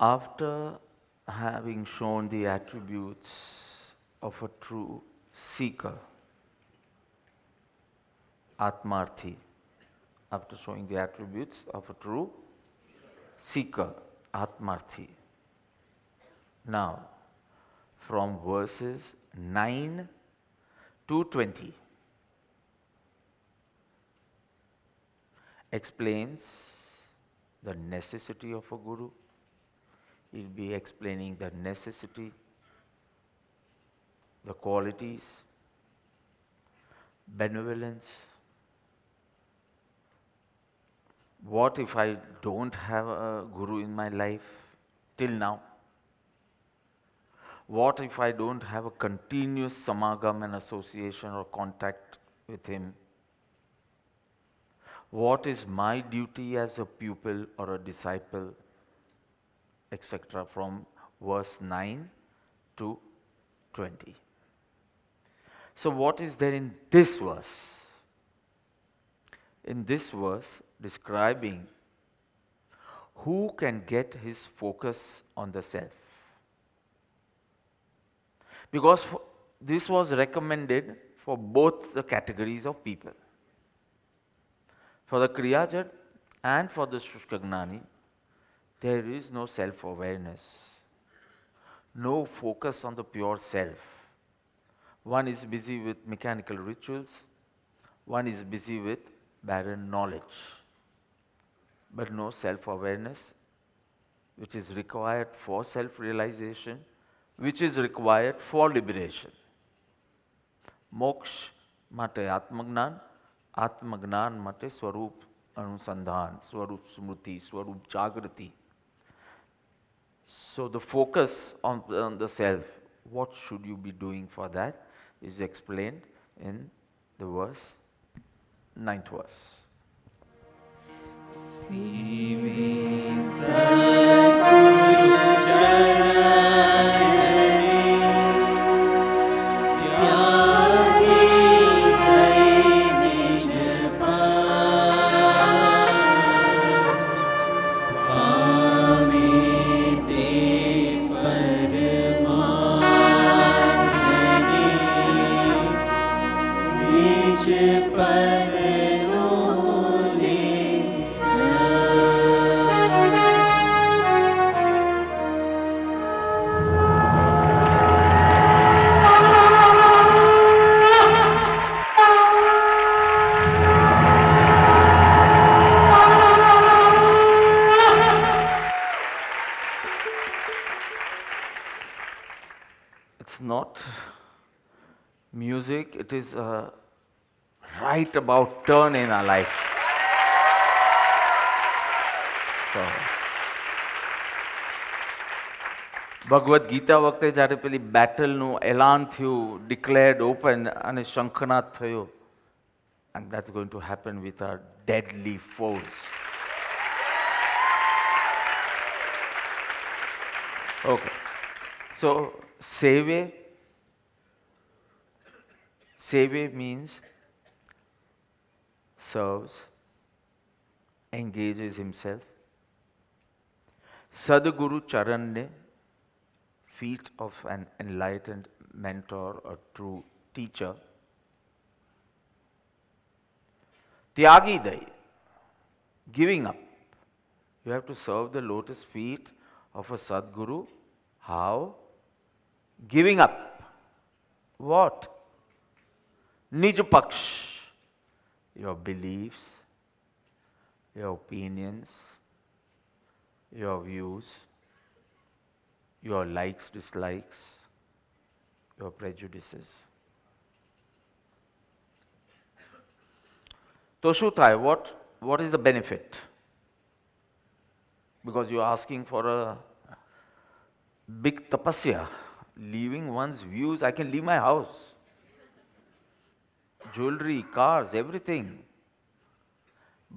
After having shown the attributes of a true seeker, Atmarthi, after showing the attributes of a true seeker, Atmarthi. Now, from verses 9 to 20, explains the necessity of a guru. He'll be explaining the necessity, the qualities, benevolence. What if I don't have a guru in my life till now? What if I don't have a continuous samagam and association or contact with him? What is my duty as a pupil or a disciple, etc., from verse 9 to 20. So what is there in this verse? In this verse, describing who can get his focus on the self. Because this was recommended for both the categories of people. For the Kriyajat and for the Shushkagnani, there is no self-awareness, no focus on the pure self. One is busy with mechanical rituals, one is busy with barren knowledge, but no self-awareness, which is required for self-realization, which is required for liberation. Moksha માટે આત્મજ્ઞાન, આત્મજ્ઞાન માટે સ્વરૂપ અનુસંધાન, સ્વરૂપ સ્મૃતિ, સ્વરૂપ જાગૃતિ. So the focus on the self, what should you be doing for that, is explained in the verse, 9th verse. It's not music, it is a right about turn in our life. So, Bhagavad Gita વખતે જ્યારે પેલી બેટલનું એલાન થયું, declared open અને શંખનાદ થયો, and that's going to happen with our deadly foes. Okay. So, Seve means serves, engages himself. Sadguru Charanne, feet of an enlightened mentor or true teacher. Tyagi Dai, giving up. You have to serve the lotus feet of a Sadguru. How? Giving up. What? Nij Paksh. Your beliefs, your opinions, your views, your likes, dislikes, your prejudices. So શું થાય? What is the benefit? Because you're asking for a big tapasya, leaving one's views. I can leave my house, jewelry, cars, everything.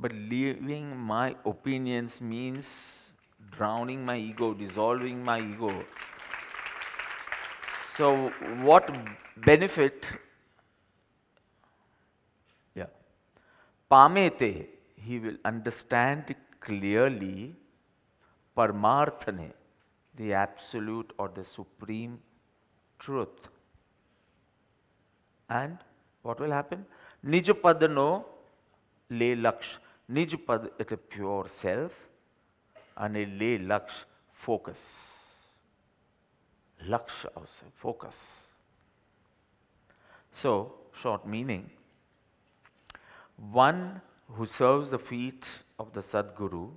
But leaving my opinions means drowning my ego, dissolving my ego. So what benefit? Yeah. Pamete, he will understand clearly Parmarthane, the absolute or the supreme truth. And what will happen? Nij pad no le laksh. Nij pad it a pure self and a le laksh focus. Laksh also, focus. So, short meaning, one who serves the feet of the Sadguru,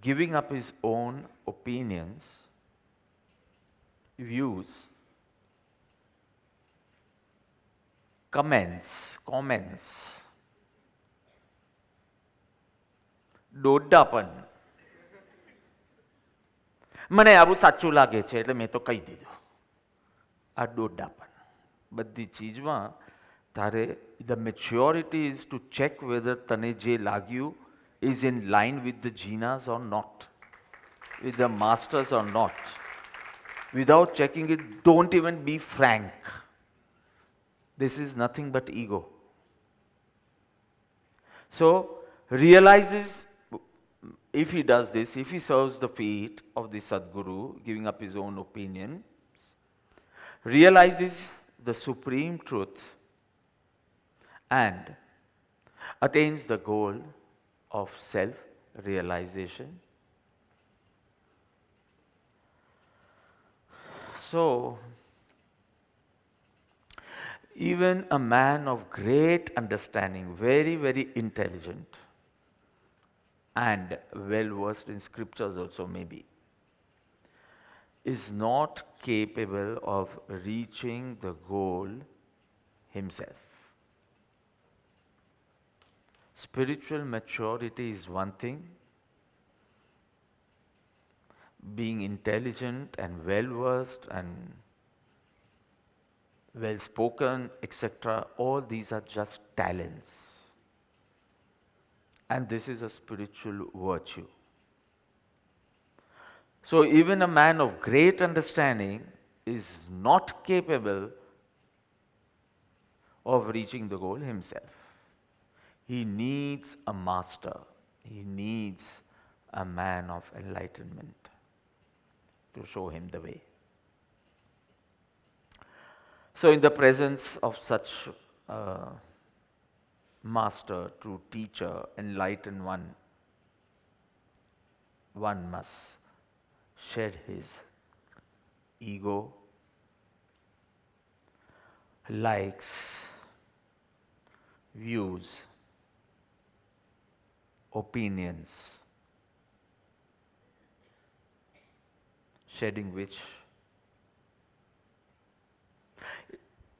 giving up his own opinions, views, comments, દોડ્ડાપન. મને આવું સાચું લાગે છે એટલે મેં તો કહી દીધું. આ દોડ્ડાપન. બધી ચીજમાં તારે the maturity is to check whether તને જે લાગ્યું is in line with the jinas or not, with the masters or not. Without checking it, don't even be frank. This is nothing but ego. So, realizes if he does this, if he serves the feet of the Sadguru, giving up his own opinions, realizes the supreme truth and attains the goal of self-realization. So, even a man of great understanding, very, very intelligent, and well versed in scriptures also maybe, is not capable of reaching the goal himself. Spiritual maturity is one thing, being intelligent and well versed and well spoken, etc., all these are just talents. And this is a spiritual virtue. So even a man of great understanding is not capable of reaching the goal himself. He needs a master. He needs a man of enlightenment to show him the way. So in the presence of such master, true teacher, enlightened one must shed his ego, likes, views, opinions, shedding which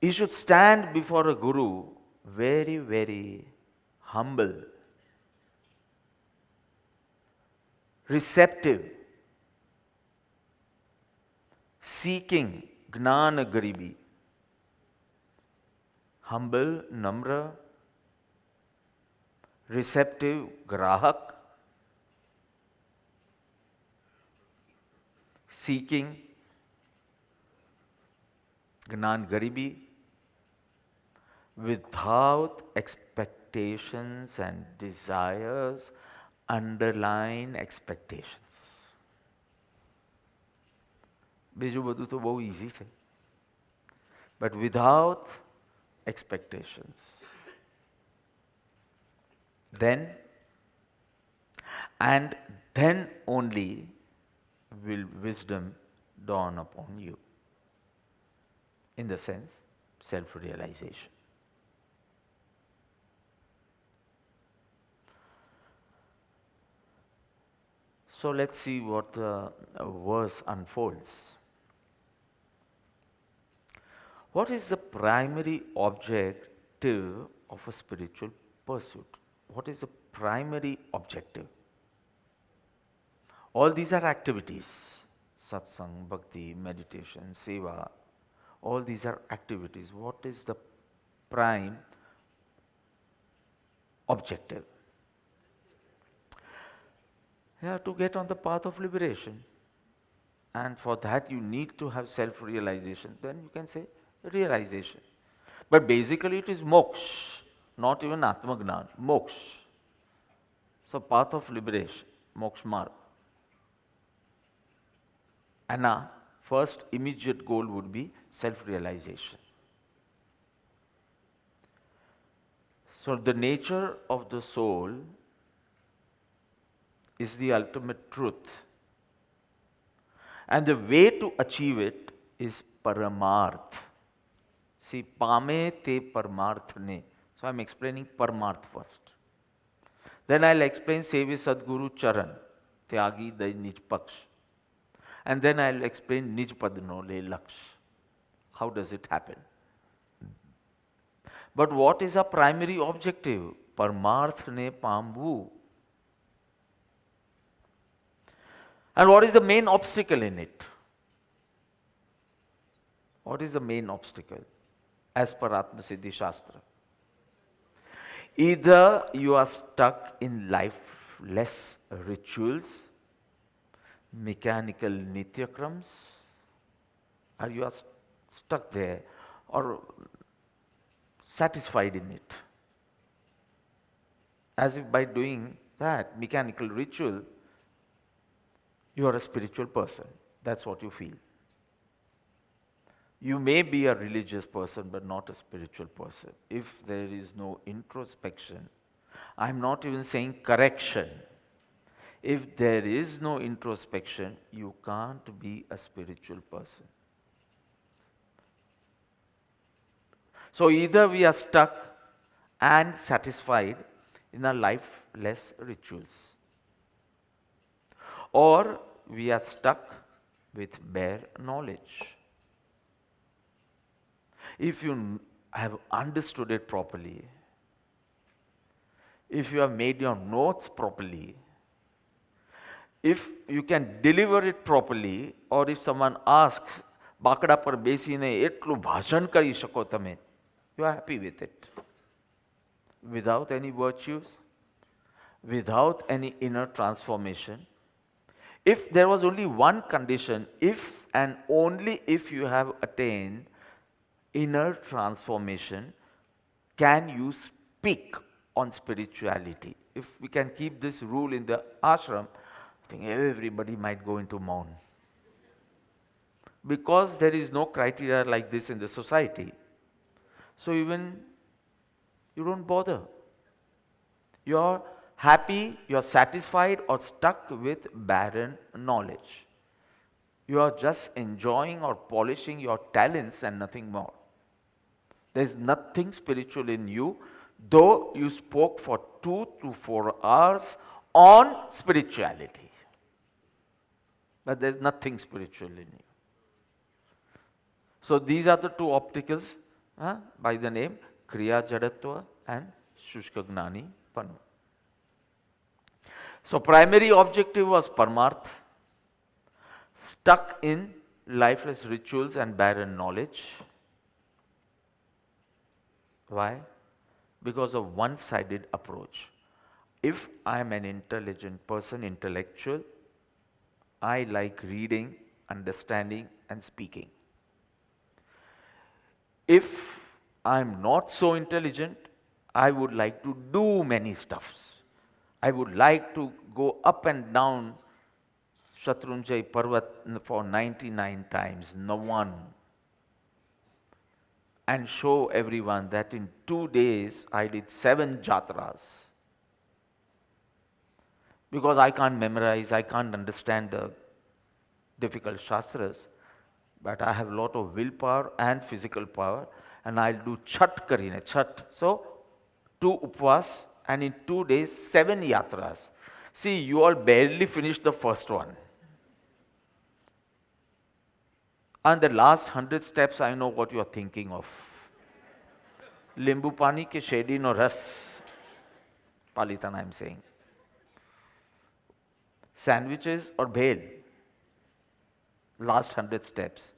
he should stand before a guru very, very humble, receptive, seeking gnana garibi, humble, namra, receptive, grahak, seeking gnan garibi, without expectations and desires, underline expectations. બીજું બધું તો બહુ easy છે. But without expectations. Then only will wisdom dawn upon you. In the sense, self-realization. So let's see what the verse unfolds. What is the primary objective of a spiritual pursuit? What is the primary objective? All these are activities. Satsang, bhakti, meditation, seva. All these are activities. What is the prime objective? Yeah, to get on the path of liberation. And for that you need to have self-realization. Then you can say realization. But basically it is moksha, not even atmagnan, moksha. So path of liberation, moksha marg. And our first immediate goal would be self-realization. So the nature of the soul is the ultimate truth. And the way to achieve it is paramarth. See, pame te paramarthne. So I'm explaining paramarth first. Then I'll explain Sevi Sadguru Charan, Tyagi Dai Nij Paksh. And then I'll explain Nij Padno Le Laksh. How does it happen? But what is our primary objective? Paramarth ne pambu. And what is the main obstacle in it? What is the main obstacle as per Atma Siddhi Shastra? Either you are stuck in lifeless rituals, mechanical nityakrams, or you are stuck there or satisfied in it. As if by doing that mechanical ritual, you are a spiritual person. That's what you feel. You may be a religious person, but not a spiritual person. If there is no introspection, I'm not even saying correction. If there is no introspection, you can't be a spiritual person. So either we are stuck and satisfied in our lifeless rituals, or we are stuck with bare knowledge. If you have understood it properly, if you have made your notes properly, if you can deliver it properly, or if someone asks, બાકડા પર બેસીને એટલું ભાષણ કરી શકો તમે, you are happy with it. Without any virtues, without any inner transformation. If there was only one condition, if and only if you have attained inner transformation, can you speak on spirituality? If we can keep this rule in the ashram, I think everybody might go into mourn. Because there is no criteria like this in the society, so even you don't bother. You're happy, you're satisfied, or stuck with barren knowledge. You are just enjoying or polishing your talents and nothing more. There's nothing spiritual in you, though you spoke for 2 to 4 hours on spirituality. But there's nothing spiritual in you. So these are the two obstacles by the name Kriya Jadatva and Shushka Gnani Panu. So primary objective was Paramarth, stuck in lifeless rituals and barren knowledge. Why? Because of one-sided approach. If I am an intelligent person, intellectual, I like reading, understanding and speaking. If I am not so intelligent, I would like to do many stuffs. I would like to go up and down Shatrunjay Parvat for 99 times, no one, and show everyone that in 2 days I did 7 jatras. Because I can't memorize, I can't understand the difficult shastras, but I have a lot of willpower and physical power, and I'll do Chhat karine, Chhat. So, 2 upvas, and in 2 days, 7 yatras. See, you all barely finished the first one. And the last 100 steps, I know what you are thinking of. Limbu pani ke shedi no ras. Palitan, I'm saying. Sandwiches or bhel. Last 100 steps.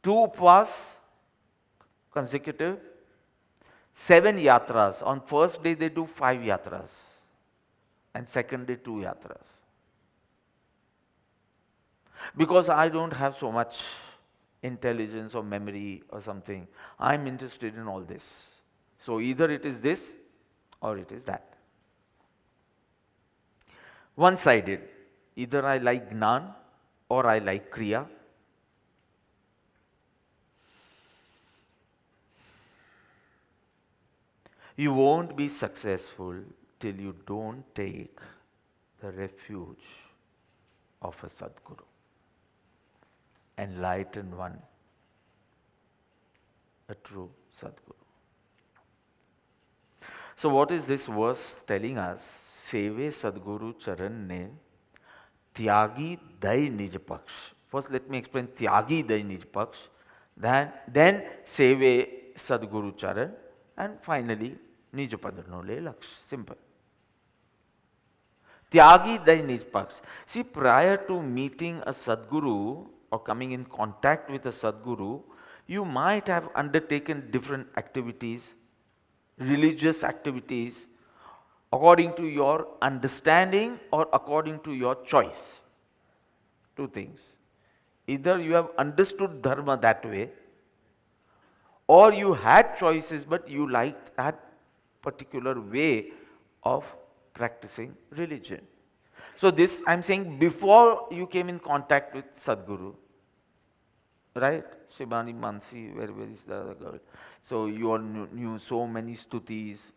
2 upvas, consecutive. 7 yatras. On first day they do 5 yatras. And second day 2 yatras. Because I don't have so much intelligence or memory or something, I'm interested in all this. So either it is this or it is that. One-sided. Either I like Gnan or I like Kriya. You won't be successful till you don't take the refuge of a Sadguru, enlightened one, a true Sadguru. So what is this verse telling us? Seve Sadguru Charan ne Tyagi Dai Nij Paksh. First let me explain Tyagi Dai Nij Paksh. Then Seve Sadguru Charan, and finally Nij Padarno Le Laksh. Simple. Tyagi Dai Nij Paksh. See, prior to meeting a Sadguru or coming in contact with a Sadguru, you might have undertaken different activities, religious activities, according to your understanding or according to your choice. Two things. Either you have understood dharma that way, or you had choices but you liked that particular way of practicing religion. So this I'm saying before you came in contact with Sadguru, right? Shibani Mansi, where is the other girl? So you all knew so many stutis,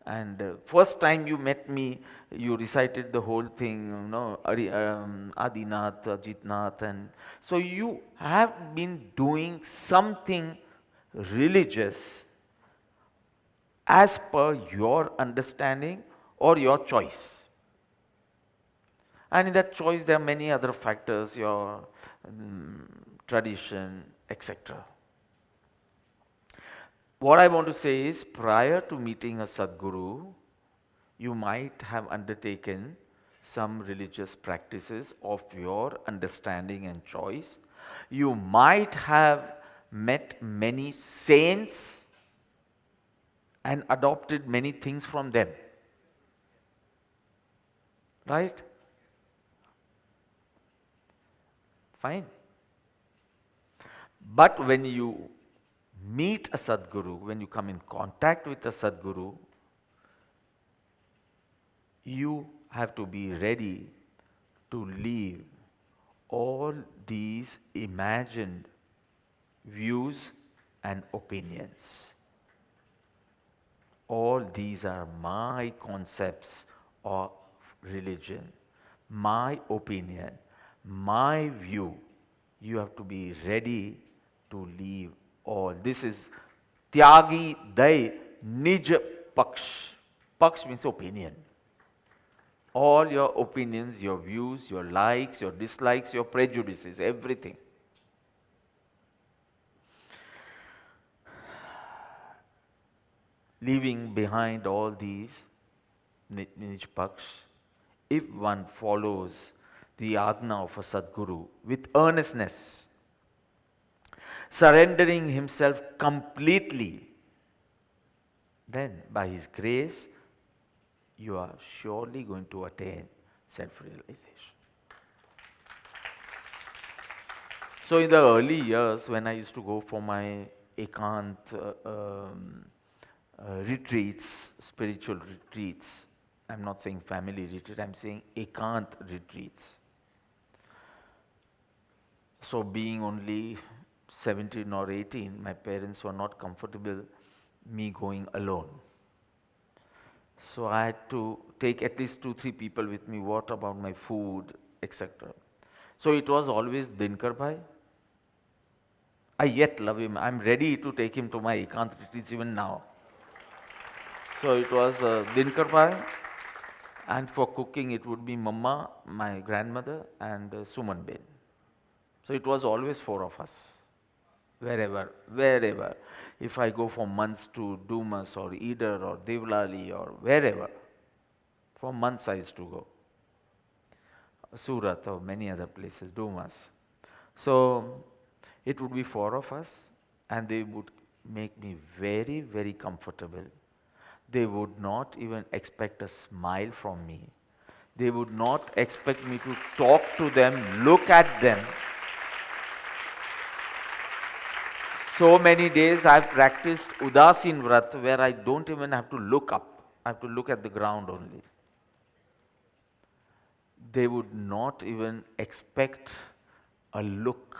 and first time you met me, you recited the whole thing, Adinath, Ajitnath, and so you have been doing something religious as per your understanding or your choice. And in that choice, there are many other factors, your tradition, etc. What I want to say is, prior to meeting a Sadguru, you might have undertaken some religious practices of your understanding and choice. You might have met many saints and adopted many things from them. Right? Fine. But when you meet a Sadguru, when you come in contact with a Sadguru, you have to be ready to leave all these imagined views and opinions. All these are my concepts of religion, my opinion, my view. You have to be ready to leave all. This is Tyagi Dai Nij Paksh. Paksh means opinion. All your opinions, your views, your likes, your dislikes, your prejudices, everything. Leaving behind all these Nij Paksh, if one follows the Agna of a Sadguru with earnestness, surrendering himself completely, then by his grace, you are surely going to attain self-realization. So in the early years, when I used to go for my Ekant retreats, spiritual retreats, I'm not saying family retreat, I'm saying Ekant retreats. So being only 17 or 18, my parents were not comfortable me going alone. So I had to take at least 2-3 people with me. What about my food, etc. So it was always Dinkar Bhai. I yet love him. I'm ready to take him to my Ekant retreats even now. So it was Dinkar Bhai, and for cooking it would be Mama, my grandmother, and Suman Ben. So it was always 4 of us. Wherever. If I go for months to Dumas or Eider or Devlali or wherever, for months I used to go. Surat or many other places, Dumas. So it would be 4 of us, and they would make me very, very comfortable. They would not even expect a smile from me. They would not expect me to talk to them, look at them. So many days I've practiced Udasin Vrat, where I don't even have to look up. I have to look at the ground only. they would not even expect a look.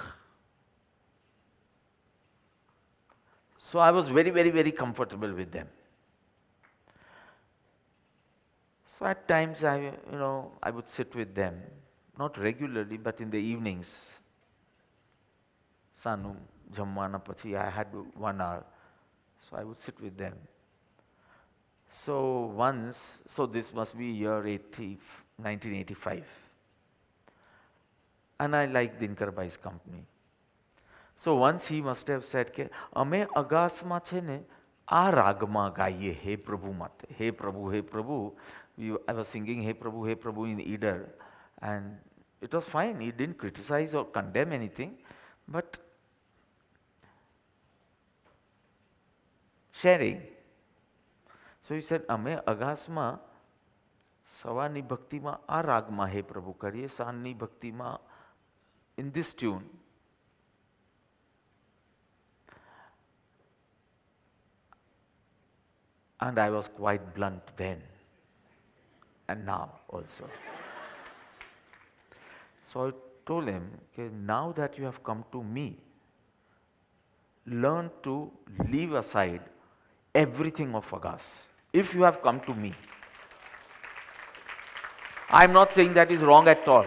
So I was very, very, very comfortable with them. So at times I would sit with them, not regularly, but in the evenings. Sanu Jamwana Pachi, I had 1 hour. So I would sit with them. So this must be year 1985. And I liked Dinkar Bhai's company. So once he must have said કે અમે અગાસમાં છે ને આ રાગમાં ગાઈએ હે પ્રભુ માટે હે પ્રભુ હે પ્રભુ. I was singing Hey Prabhu in Eider, and it was fine. He didn't criticize or condemn anything, but sharing. So he said અમે અગાસમાં સવારની ભક્તિમાં આ રાગમાં હે પ્રભુ કરીએ, સાંજની ભક્તિમાં in this tune. And I was quite blunt then, and now also. So I told him, okay, now that you have come to me, learn to leave aside everything of Agas. If you have come to me, I'm not saying that is wrong at all.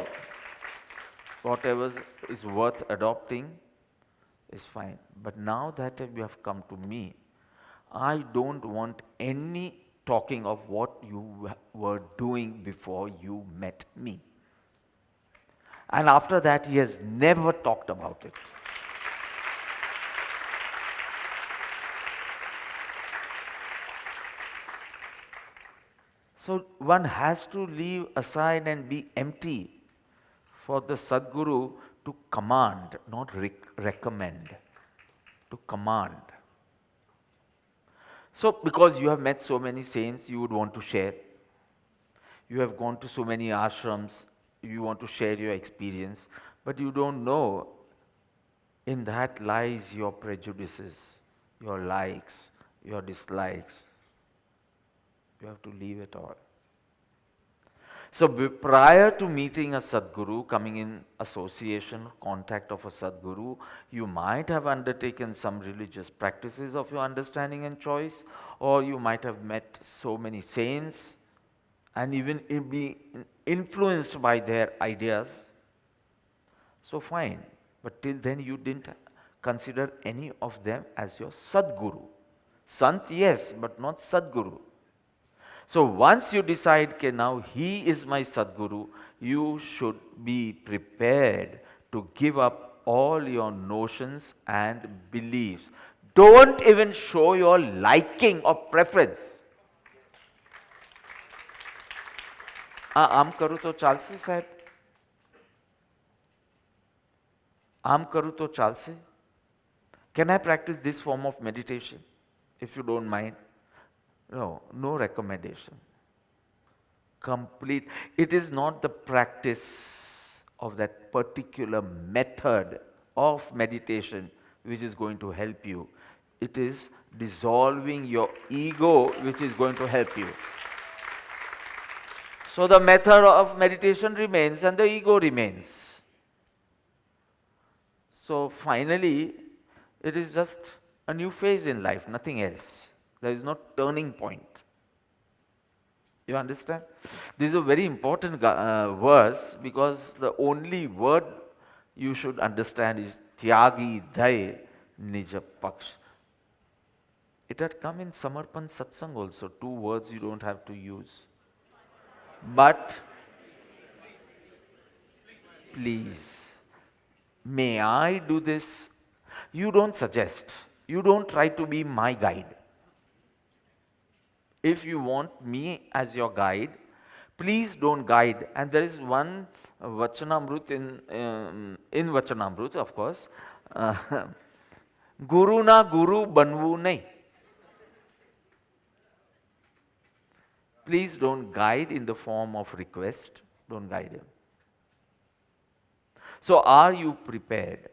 Whatever is worth adopting is fine. But now that you have come to me, I don't want any talking of what you were doing before you met me. And after that, he has never talked about it. So one has to leave aside and be empty for the Sadguru to command, not recommend, to command. So because you have met so many saints, you would want to share. You have gone to so many ashrams, you want to share your experience, but you don't know in that lies your prejudices, your likes, your dislikes. You have to leave it all. So prior to meeting a Sadguru, coming in association, contact of a Sadguru, you might have undertaken some religious practices of your understanding and choice, or you might have met so many saints and even be influenced by their ideas. So fine, but till then you didn't consider any of them as your Sadguru. Sant, yes, but not Sadguru. So once you decide that now he is my Sadguru, you should be prepared to give up all your notions and beliefs. Don't even show your liking or preference. આમ કરું તો ચાલશે સાહેબ? આમ કરું તો ચાલશે? Can I practice this form of meditation, if you don't mind? No recommendation. Complete. It is not the practice of that particular method of meditation which is going to help you. It is dissolving your ego which is going to help you. So the method of meditation remains and the ego remains. So finally, it is just a new phase in life, nothing else. There is no turning point. You understand? This is a very important verse, because the only word you should understand is Tyagi Dhai Nija Paksh. It had come in Samarpan Satsang also, 2 words you don't have to use. But please, may I do this? You don't suggest. You don't try to be my guide. If you want me as your guide, please don't guide. And there is one Vachanamrut in Vachanamrut, of course. Guru na guru banvu nahi. Please don't guide in the form of request. Don't guide him. So are you prepared?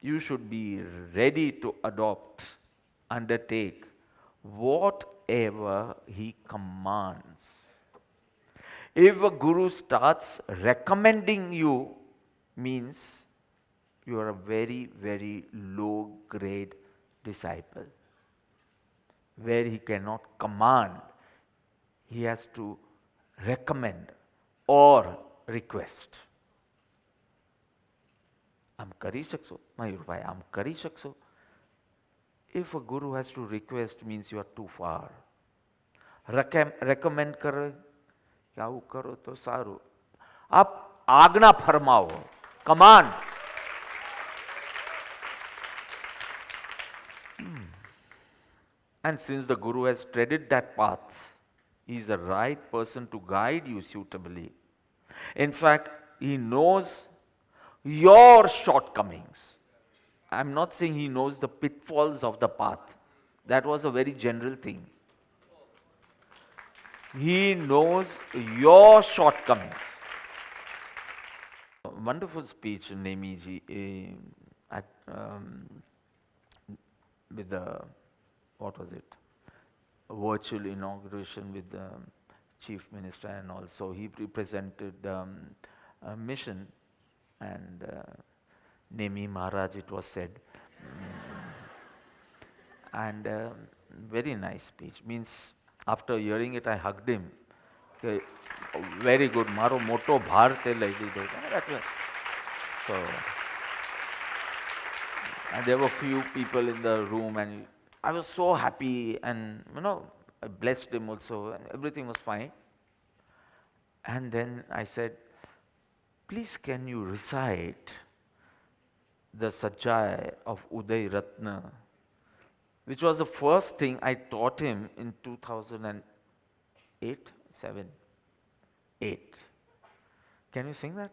You should be ready to adopt, undertake whatever he commands. If a guru starts recommending you, means you are a very, very low grade disciple, where he cannot command, he has to recommend or request. આમ કરી શકશો મયુરભાઈ, આમ કરી શકશો? If a guru has to request, means you are too far. Recommend કરે કે આવું કરો તો સારું. આપ આજ્ઞા ફરમાવો, command. And since the guru has treaded that path, he is the right person to guide you suitably. In fact, he knows your shortcomings. I'm not saying he knows the pitfalls of the path. That was a very general thing. He knows your shortcomings. A wonderful speech, Nemiji, with the, what was it? A virtual inauguration with the chief minister, and also he represented a mission. And Nemi Maharaj, it was said. And very nice speech. Means after hearing it, I hugged him. Okay, very good. Maro moto bhar te lai lido. So, and there were few people in the room, and I was so happy, and I blessed him also. And everything was fine. And then I said, please can you recite the Sajjai of Uday Ratna, which was the first thing I taught him in 2008, 7, 8. Can you sing that?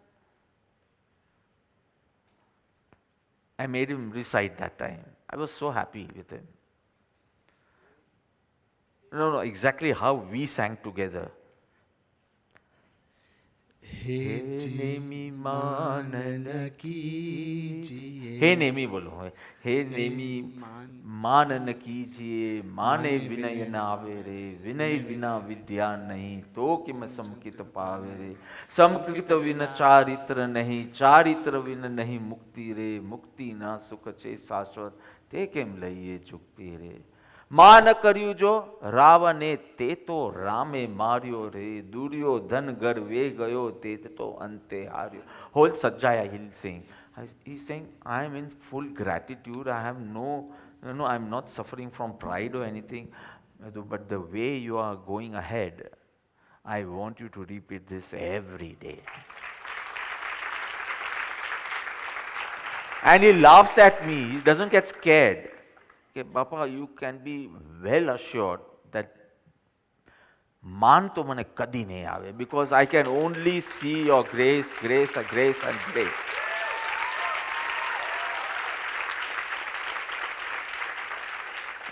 I made him recite that time. I was so happy with him. No, exactly how we sang together. हे नेमी मानन कीजिए, हे नेमी बोलो, हे नेमी मानन कीजिए, माने विनय न आवे रे, विनय बिना विद्या नहीं, तो किम समकित पावे रे, समकित विन चारित्र नहीं, चारित्र विन नहीं मुक्ति रे, मुक्ति ना सुख चे शाश्वत, ते केम लइए जुक्ति रे. मान કર્યું જો રાવણે તે તો રામે માર્યો રે, દુર્યોધન ઘર વે ગયો તે તો અંતે હાર્યો. Whole Sajjaya he'll sing. He's saying, I am in full gratitude. I have I'm not suffering from pride or anything. But the way you are going ahead, I want you to repeat this every day. And he laughs at me. He doesn't get scared. Okay, Bapa, you can be well assured that man to mane kadi nahi aave, because I can only see your grace, grace, grace and grace.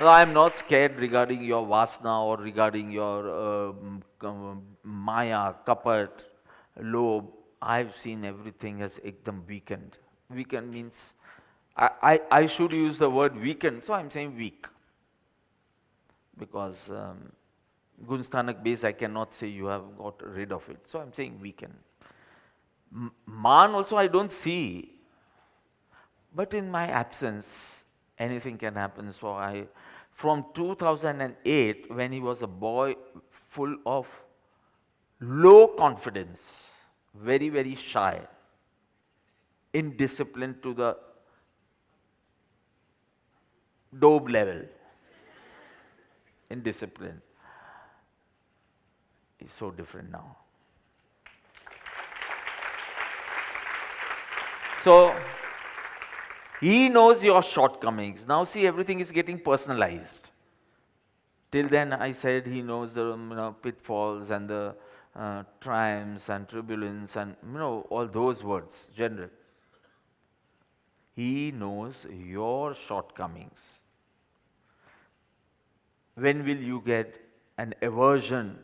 No, I am not scared regarding your vasna or regarding your maya, kapat, lobe. I've seen everything as ekdam weakened. Weakened means I should use the word weakened, so I'm saying weak. Because Gunsthanak base, I cannot say you have got rid of it, so I'm saying weakened. Man also I don't see, but in my absence, anything can happen. So from 2008, when he was a boy full of low confidence, very, very shy, indisciplined to the Dobe level, indisciplined. He's so different now. So, he knows your shortcomings. Now see, everything is getting personalized. Till then I said he knows the pitfalls and the triumphs and turbulence and all those words, general. He knows your shortcomings. When will you get an aversion,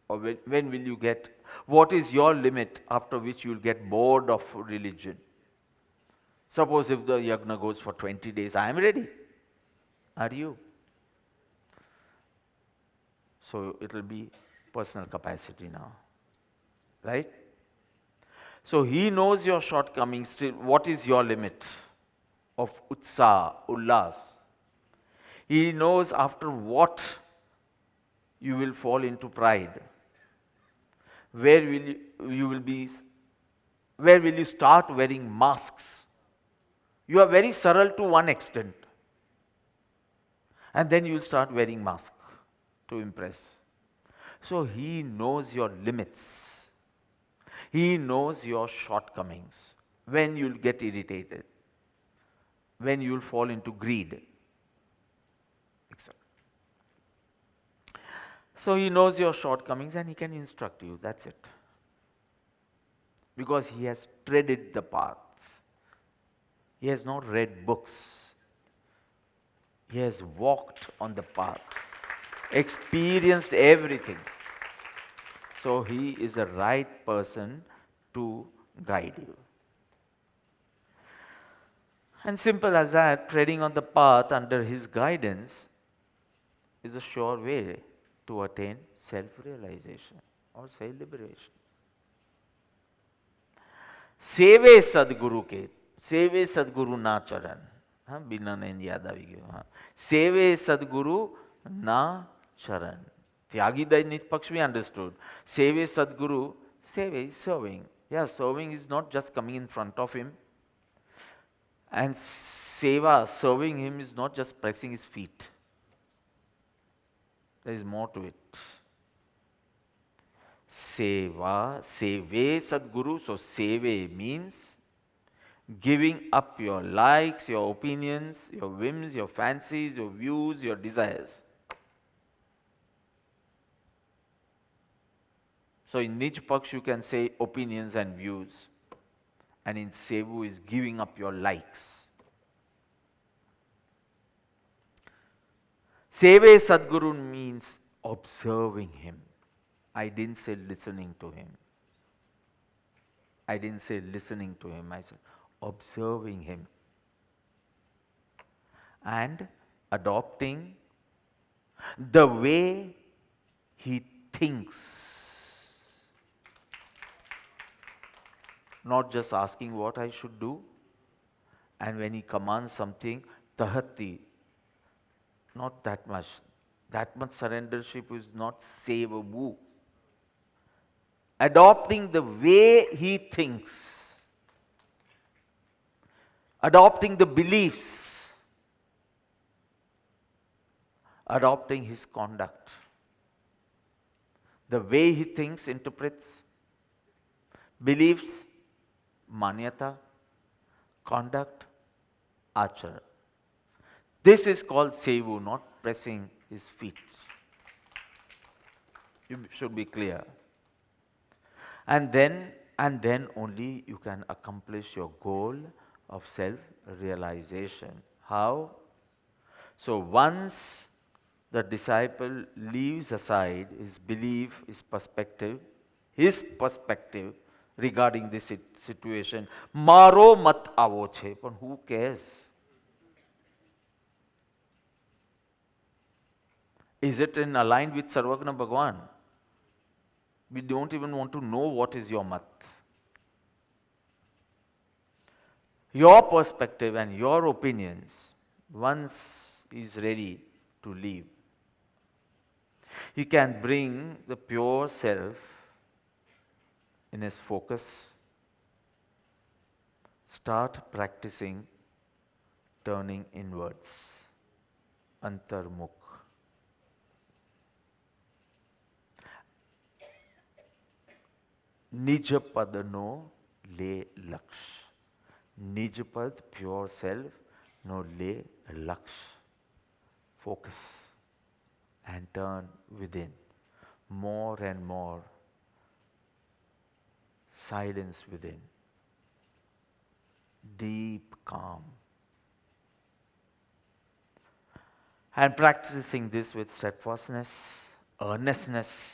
or when will you get, what is your limit after which you will get bored of religion? Suppose if the yagna goes for 20 days, I am ready. Are you? So it will be personal capacity now. right? So he knows your shortcomings. Still, what is your limit of utsaha, ullas? He knows after what you will fall into pride. Where will you will be? Where will you start wearing masks? You are very subtle to one extent, and then you will start wearing masks to impress. So he knows your limits. He knows your shortcomings. When you'll get irritated, when you'll fall into greed, etc. So he knows your shortcomings and he can instruct you. That's it. Because he has treaded the path. He has not read books. He has walked on the path, experienced everything. So he is the right person to guide you. And simple as that, treading on the path under his guidance is a sure way to attain self-realization or self-liberation. सेवे सदगुरु के, सेवे सदगुरु ना चरण. हाँ, बिना नैन याद आवी गयो. हाँ, सेवे सदगुरु ना charan. Tyagi Nitpaksh we understood. Seve Sadguru, Seve is serving. Yeah, serving is not just coming in front of him. And Seva, serving him, is not just pressing his feet. There is more to it. Seva, Seve Sadguru. So Seve means giving up your likes, your opinions, your whims, your fancies, your views, your desires. So in Nij Paksh you can say opinions and views, and in Sevu is giving up your likes. Seve Sadguru means observing him. I didn't say listening to him. I didn't say listening to him. I said observing him. And adopting the way he thinks. Not just asking what I should do, and when he commands something, tahati, not that much. That much surrendership is not sevavu. Adopting the way he thinks, adopting the beliefs, adopting his conduct. The way he thinks, interprets, beliefs, manyata, conduct, achara. This is called sevu, not pressing his feet. You should be clear. And then only you can accomplish your goal of self-realization. How? So once the disciple leaves aside his belief, his perspective regarding this situation, maro mat avo che, but who cares? Is it in aligned with Sarvagna Bhagavan? We don't even want to know what is your mat. Your perspective and your opinions, once is ready to leave, he can bring the pure self in his focus, start practicing turning inwards, antarmukh. Nij pad no le laksh. Nij pad, pure self, no le laksh. Focus and turn within. More and more silence within. Deep calm. And practicing this with steadfastness, earnestness,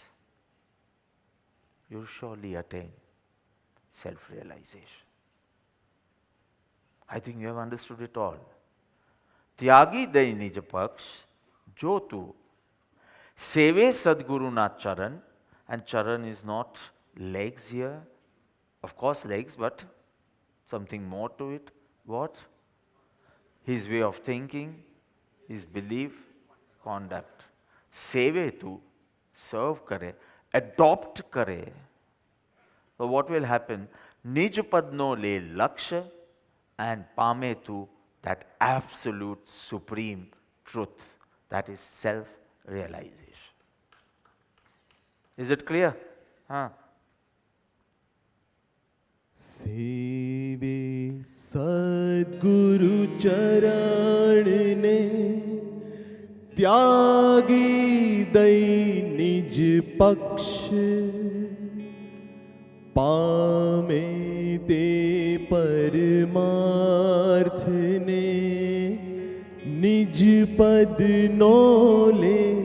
you'll surely attain self-realization. I think you have understood it all. Tyagi dai nij paksh, jo tu seve sadguru na charan, and charan is not legs here. Of course, legs, but something more to it. What? His way of thinking, his belief, conduct. Seve tu, serve kare, adopt kare. So what will happen? Nij padno le laksha and pame tu that absolute supreme truth, that is self-realization. Is it clear? Huh? सेवे सद्गुरु चरण ने त्यागी दई निज पक्ष पामे ते परमार्थ ने निज पद नो ले